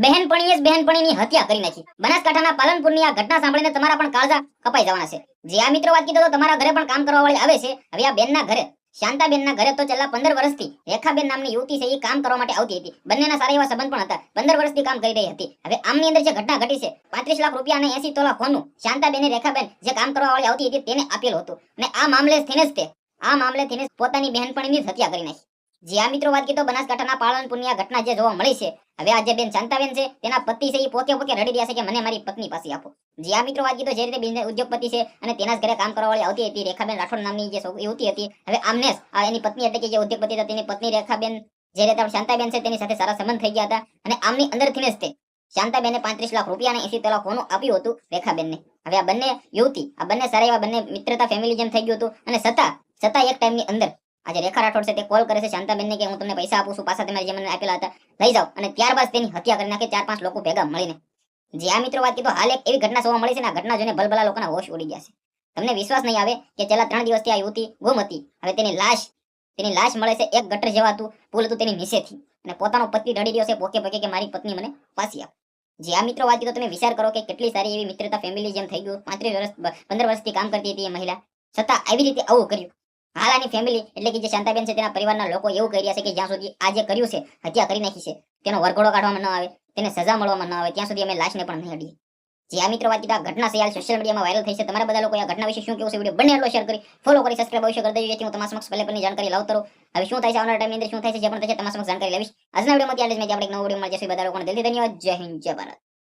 બહેનપણીની હત્યા કરી નાખી. બનાસકાંઠાના પાલનપુરની આ ઘટના સાંભળીને તમારા પણ કાળજા કપાઈ જવાના છે. જે આ મિત્રો વાત કીધો તો તમારા ઘરે પણ કામ કરવા વાળી આવે છે. હવે આ બેનના ઘરે, શાંતાબેનના ઘરે તો છેલ્લા 15 વર્ષથી રેખાબેન નામની યુવતી છે, એ કામ કરવા માટે આવતી હતી. બંનેના સારા એવા સંબંધ પણ હતા. 15 વર્ષથી કામ કરી રહી હતી. હવે આમની અંદર જે ઘટના ઘટી છે, 35 લાખ રૂપિયા અને 80 તોલા સોનું શાંતાબેને રેખાબેન જે કામ કરવા વાળી આવતી હતી તેને આપેલું હતું. અને આ મામલેથી પોતાની બહેનપણીની જ હત્યા કરી નાખી. જે આ મિત્રો વાત કીધો બનાસકાંઠાના પાલનપુરની આ ઘટના જે જોવા મળી છે. હવે આ જે બેન શાંતાબેન છે તેના પતિ છે, એ પોકે રડી રહ્યા છે કે મને મારી પત્ની પાસે આપો. જે આ મિત્રો વાત કીધો જે રીતે બિઝનેસ ઉદ્યોગપતિ છે અને તેના જ ઘરે કામ કરવા વાળી આવતી હતી રેખાબેન રાઠોડ નામની જે યુવતી હતી. હવે આમને એની પત્ની એટલે કે જે ઉદ્યોગપતિ હતા તેની પત્ની રેખાબેન જે રીતે શાંતાબેન છે તેની સાથે સારા સંબંધ થઈ ગયા હતા. અને આમની અંદરથી જ તે શાંતાબેને 35 લાખ રૂપિયા અને 80 તોલા સોનું આપ્યું હતું રેખાબેનને. હવે આ બંને યુવતી, આ બંને સારા એવા બંને મિત્રતા ફેમિલી જેમ થઈ ગયું હતું. અને છતાં એક ટાઈમની અંદર આજે રેખા રાઠોડ છે તે કોલ કરે છે શાંતાબેનને કે હું તમને પૈસા આપું છું, પાછા તમે જે મને આપેલા હતા લઈ જાઓ. અને ત્યારબાદ તેની હત્યા કરી નાખે 4-5 લોકો ભેગા મળીને. જે આ મિત્રો વાત કીધો હાલ એક એવી ઘટના જોવા મળી છે ને આ ઘટના જોઈને ભલભલા લોકોના હોશ ઉડી ગયા છે. તમને વિશ્વાસ નહીં આવે કે છેલ્લા 3 દિવસથી આ યુવતી ગુમ હતી. હવે તેની લાશ મળે છે એક ગટર જેવાતું પુલ હતું તેની નીચેથી. અને પોતાનો પતિ રડી રહ્યો છે પોકે કે મારી પત્ની મને પાછી આપ. જે આ મિત્રો વાત કીધો તમે વિચાર કરો કે કેટલી સારી એવી મિત્રતા ફેમિલી જેમ થઈ ગયું. 15 વર્ષથી કામ કરતી હતી એ મહિલા, છતાં આવી રીતે આવું કર્યું. હાલ આની ફેમિલી એટલે કે જે શાંતાબેન છે તેના પરિવારના લોકો એવું કહી રહ્યા છે કે જ્યાં સુધી આ જે કર્યું છે, હત્યા કરી નાખી છે, તેનો વરઘોડો કાઢવામાં ન આવે, તેને સજા મળવામાં ન આવે ત્યાં સુધી અમે લાશને પણ નહીં અડીએ. જે આ મિત્રો વાત કીધા ઘટના છે હાલ સોશિયલ મીડિયામાં વાયરલ થઈ છે. તમારા બધા લોકો આ ઘટના વિશે શું કેવું છે વિડીયો બંને એટલો શેર કરી ફોલો કરી સબસ્ક્રાઇબ અવશ્ય કરી દેજો જેથી હું તમારા સમક્ષ પહેલે પરની જાણકારી લાવતો રહું. હવે શું થાય છે આવનારા ટાઈમની અંદર શું થાય છે જે પણ થશે તમારા સમક્ષ જાણકારી લેવીશ. આજના વિડીયોમાં ત્યાં જ મેં આપણે એક નવો વિડીયો મળશે. બધા લોકોને દિલથી ધન્યવાદ. જય હિન્દ, જય ભારત.